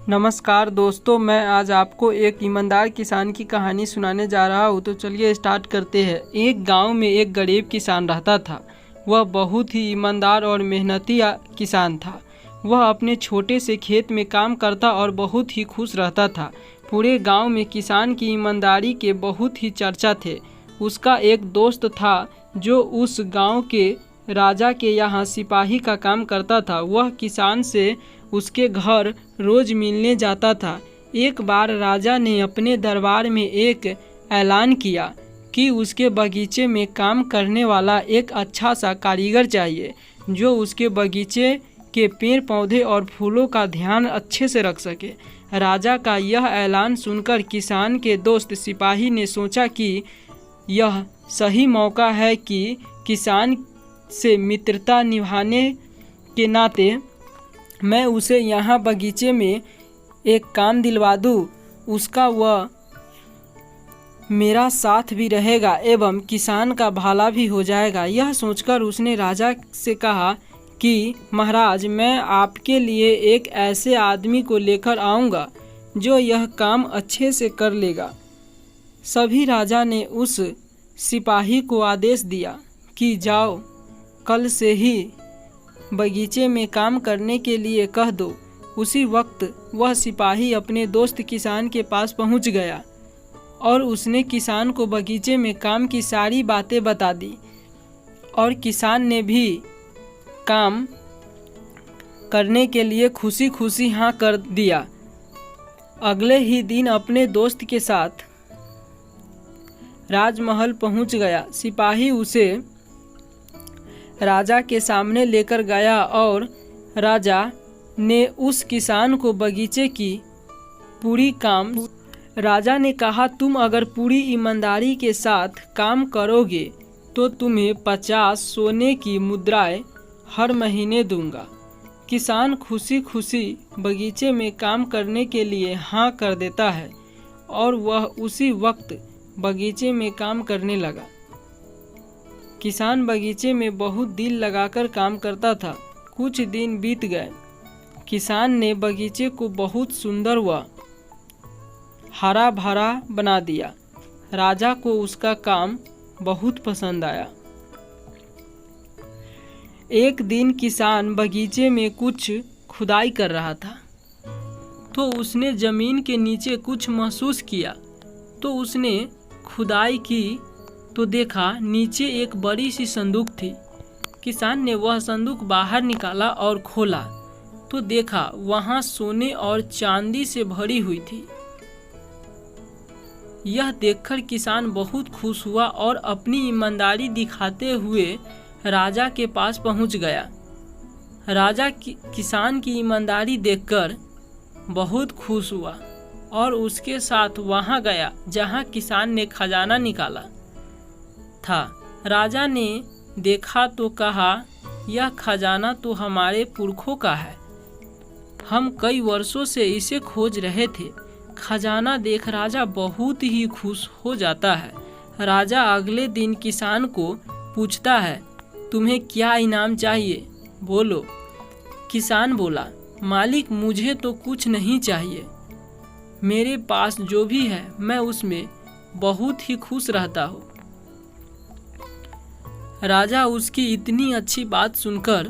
नमस्कार दोस्तों, मैं आज आपको एक ईमानदार किसान की कहानी सुनाने जा रहा हूँ। तो चलिए स्टार्ट करते हैं। एक गांव में एक गरीब किसान रहता था। वह बहुत ही ईमानदार और मेहनती किसान था। वह अपने छोटे से खेत में काम करता और बहुत ही खुश रहता था। पूरे गांव में किसान की ईमानदारी के बहुत ही चर्चा थे। उसका एक दोस्त था जो उस गांव के राजा के यहाँ सिपाही का काम करता था। वह किसान से उसके घर रोज मिलने जाता था। एक बार राजा ने अपने दरबार में एक ऐलान किया कि उसके बगीचे में काम करने वाला एक अच्छा सा कारीगर चाहिए जो उसके बगीचे के पेड़ पौधे और फूलों का ध्यान अच्छे से रख सके। राजा का यह ऐलान सुनकर किसान के दोस्त सिपाही ने सोचा कि यह सही मौका है कि किसान से मित्रता निभाने के नाते मैं उसे यहाँ बगीचे में एक काम दिलवा दूँ। उसका वह मेरा साथ भी रहेगा एवं किसान का भला भी हो जाएगा। यह सोचकर उसने राजा से कहा कि महाराज, मैं आपके लिए एक ऐसे आदमी को लेकर आऊँगा जो यह काम अच्छे से कर लेगा। सभी राजा ने उस सिपाही को आदेश दिया कि जाओ, कल से ही बगीचे में काम करने के लिए कह दो। उसी वक्त वह सिपाही अपने दोस्त किसान के पास पहुंच गया और उसने किसान को बगीचे में काम की सारी बातें बता दी और किसान ने भी काम करने के लिए खुशी खुशी हाँ कर दिया। अगले ही दिन अपने दोस्त के साथ राजमहल पहुंच गया। सिपाही उसे राजा के सामने लेकर गया और राजा ने उस किसान को बगीचे की पूरी काम राजा ने कहा, तुम अगर पूरी ईमानदारी के साथ काम करोगे तो तुम्हें 50 सोने की मुद्राएं हर महीने दूंगा। किसान खुशी खुशी बगीचे में काम करने के लिए हाँ कर देता है और वह उसी वक्त बगीचे में काम करने लगा। किसान बगीचे में बहुत दिल लगाकर काम करता था। कुछ दिन बीत गए। किसान ने बगीचे को बहुत सुंदर व हरा भरा बना दिया। राजा को उसका काम बहुत पसंद आया। एक दिन किसान बगीचे में कुछ खुदाई कर रहा था तो उसने जमीन के नीचे कुछ महसूस किया। तो उसने खुदाई की तो देखा नीचे एक बड़ी सी संदूक थी। किसान ने वह संदूक बाहर निकाला और खोला तो देखा वहां सोने और चांदी से भरी हुई थी। यह देखकर किसान बहुत खुश हुआ और अपनी ईमानदारी दिखाते हुए राजा के पास पहुंच गया। राजा किसान की ईमानदारी देखकर बहुत खुश हुआ और उसके साथ वहां गया जहां किसान ने खजाना निकाला था। राजा ने देखा तो कहा, यह खजाना तो हमारे पुरखों का है। हम कई वर्षों से इसे खोज रहे थे। खजाना देख राजा बहुत ही खुश हो जाता है। राजा अगले दिन किसान को पूछता है, तुम्हें क्या इनाम चाहिए, बोलो। किसान बोला, मालिक, मुझे तो कुछ नहीं चाहिए। मेरे पास जो भी है मैं उसमें बहुत ही खुश रहता हूँ। राजा उसकी इतनी अच्छी बात सुनकर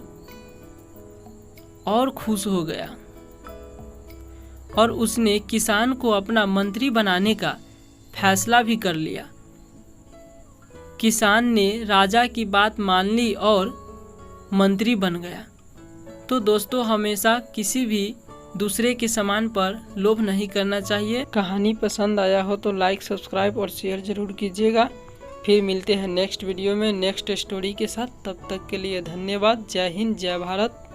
और खुश हो गया और उसने किसान को अपना मंत्री बनाने का फैसला भी कर लिया। किसान ने राजा की बात मान ली और मंत्री बन गया। तो दोस्तों, हमेशा किसी भी दूसरे के सामान पर लोभ नहीं करना चाहिए। कहानी पसंद आया हो तो लाइक, सब्सक्राइब और शेयर जरूर कीजिएगा। फिर मिलते हैं नेक्स्ट वीडियो में नेक्स्ट स्टोरी के साथ। तब तक के लिए धन्यवाद। जय हिंद, जय भारत।